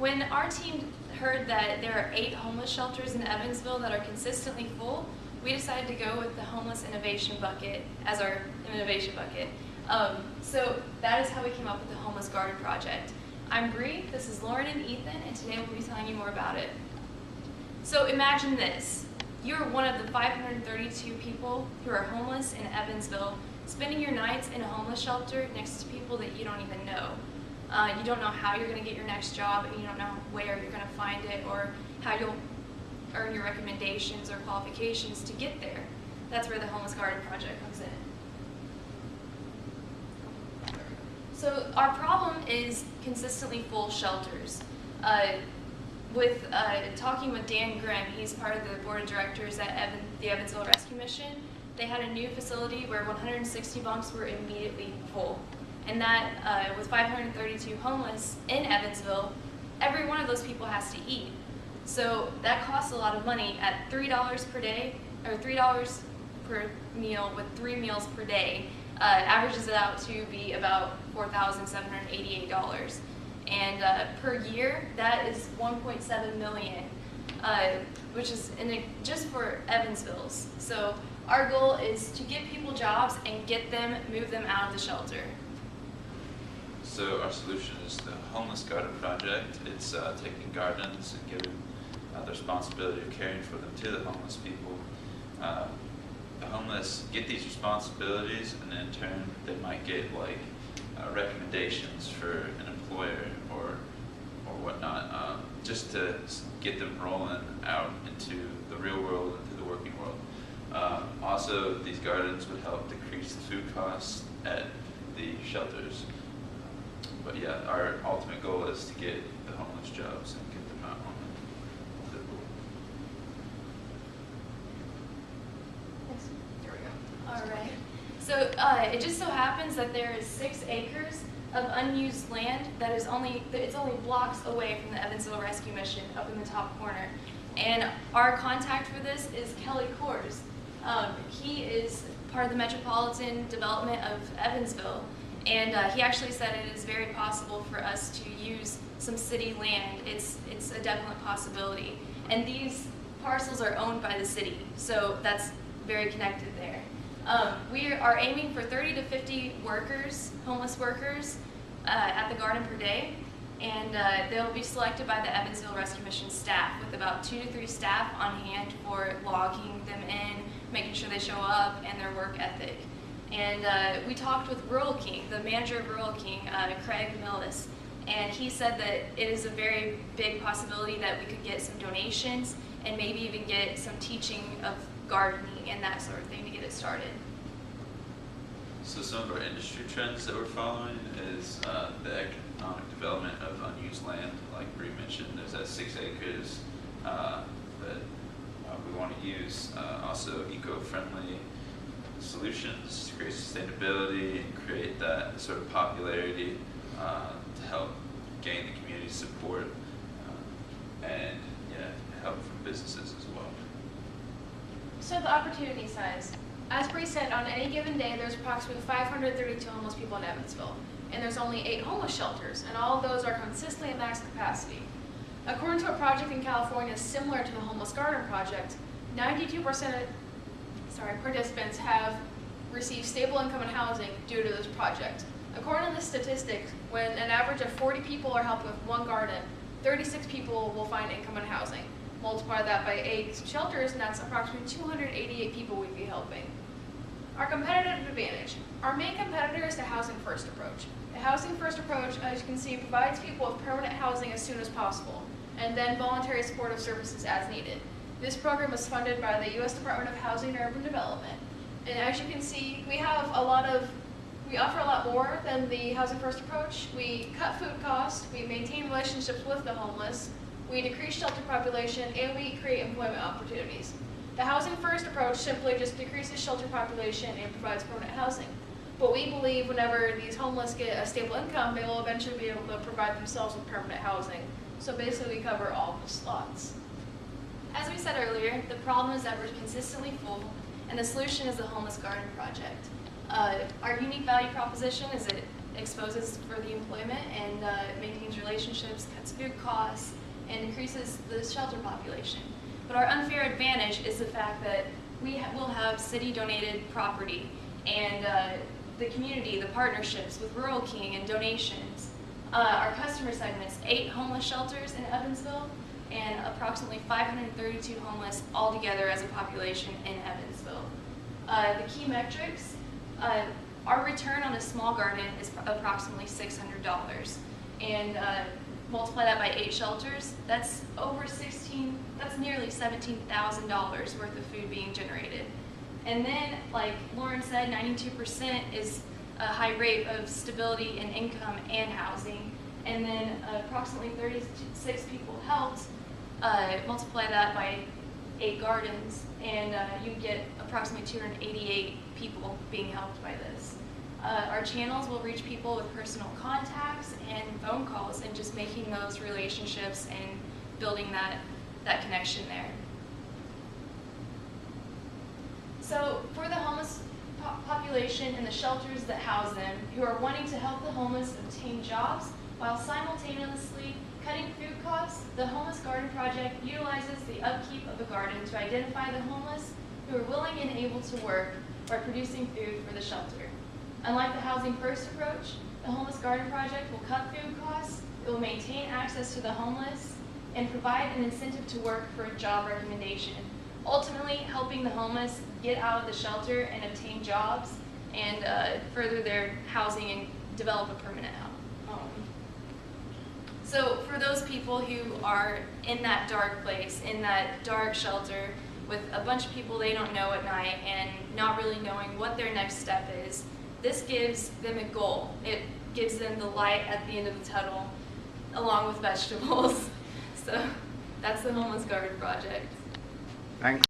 When our team heard that there are 8 homeless shelters in Evansville that are consistently full, we decided to go with the Homeless Innovation Bucket as our innovation bucket. So that is how we came up with the Homeless Garden Project. I'm Bree, this is Lauren and Ethan, and today we'll be telling you more about it. So imagine this. You're one of the 532 people who are homeless in Evansville, spending your nights in a homeless shelter next to people that you don't even know. You don't know how you're going to get your next job, and you don't know where you're going to find it or how you'll earn your recommendations or qualifications to get there. That's where the Homeless Garden Project comes in. So our problem is consistently full shelters. Talking with Dan Grimm, he's part of the board of directors at the Evansville Rescue Mission, they had a new facility where 160 bunks were immediately full. And that, with 532 homeless in Evansville, every one of those people has to eat. So that costs a lot of money at $3 per day, or $3 per meal with 3 meals per day. Averages it out to be about $4,788. And per year, that is $1.7 million, which is just for Evansville's. So our goal is to get people jobs and move them out of the shelter. So our solution is the Homeless Garden Project. It's taking gardens and giving the responsibility of caring for them to the homeless people. The homeless get these responsibilities, and in turn they might get recommendations for an employer or whatnot, just to get them rolling out into the real world, into the working world. Also, these gardens would help decrease the food costs at the shelters. But yeah, our ultimate goal is to get the homeless jobs and get them out on the board. There we go. All right. So it just so happens that there is 6 acres of unused land that is only blocks away from the Evansville Rescue Mission up in the top corner. And our contact for this is Kelly Kors. He is part of the Metropolitan Development of Evansville. And he actually said it is very possible for us to use some city land. It's a definite possibility. And these parcels are owned by the city, so that's very connected there. We are aiming for 30 to 50 workers, homeless workers, at the garden per day. And they'll be selected by the Evansville Rescue Mission staff, with about 2 to 3 staff on hand for logging them in, making sure they show up, and their work ethic. And we talked with Rural King, the manager of Rural King, Craig Millis, and he said that it is a very big possibility that we could get some donations and maybe even get some teaching of gardening and that sort of thing to get it started. So some of our industry trends that we're following is the economic development of unused land. Like Bree mentioned, there's that 6 acres that we want to use. Also eco-friendly solutions to create sustainability and create that sort of popularity to help gain the community support and help from businesses as well. So the opportunity size. As Bree said, on any given day there's approximately 532 homeless people in Evansville, and there's only 8 homeless shelters, and all of those are consistently at max capacity. According to a project in California similar to the Homeless Garden Project, 92% of participants have received stable income and housing due to this project. According to the statistics, when an average of 40 people are helped with 1 garden, 36 people will find income and housing. Multiply that by 8 shelters, and that's approximately 288 people we'd be helping. Our competitive advantage. Our main competitor is the Housing First approach. The Housing First approach, as you can see, provides people with permanent housing as soon as possible, and then voluntary supportive services as needed. This program is funded by the U.S. Department of Housing and Urban Development. And as you can see, we offer a lot more than the Housing First approach. We cut food costs, we maintain relationships with the homeless, we decrease shelter population, and we create employment opportunities. The Housing First approach simply just decreases shelter population and provides permanent housing. But we believe whenever these homeless get a stable income, they will eventually be able to provide themselves with permanent housing. So basically we cover all the slots. As we said earlier, the problem is that we're consistently full, and the solution is the Homeless Garden Project. Our unique value proposition is that exposes for the employment and maintains relationships, cuts food costs, and increases the shelter population. But our unfair advantage is the fact that we will have city-donated property and the community, the partnerships with Rural King and donations. Our customer segments, 8 homeless shelters in Evansville and approximately 532 homeless altogether as a population in Evansville. The key metrics, our return on a small garden is approximately $600. And multiply that by 8 shelters, that's nearly $17,000 worth of food being generated. And then, like Lauren said, 92% is a high rate of stability in income and housing. And then approximately 36 people helped. Multiply that by 8 gardens, and you get approximately 288 people being helped by this. Our channels will reach people with personal contacts and phone calls, and just making those relationships and building that connection there. So for the homeless population and the shelters that house them, who are wanting to help the homeless obtain jobs while simultaneously cutting food costs, the Homeless Garden Project utilizes the upkeep of a garden to identify the homeless who are willing and able to work by producing food for the shelter. Unlike the Housing First approach, the Homeless Garden Project will cut food costs, it will maintain access to the homeless, and provide an incentive to work for a job recommendation, ultimately helping the homeless get out of the shelter and obtain jobs and further their housing and develop a permanent home. So for those people who are in that dark place, in that dark shelter, with a bunch of people they don't know at night and not really knowing what their next step is, this gives them a goal. It gives them the light at the end of the tunnel, along with vegetables. So that's the Homeless Garden Project. Thanks.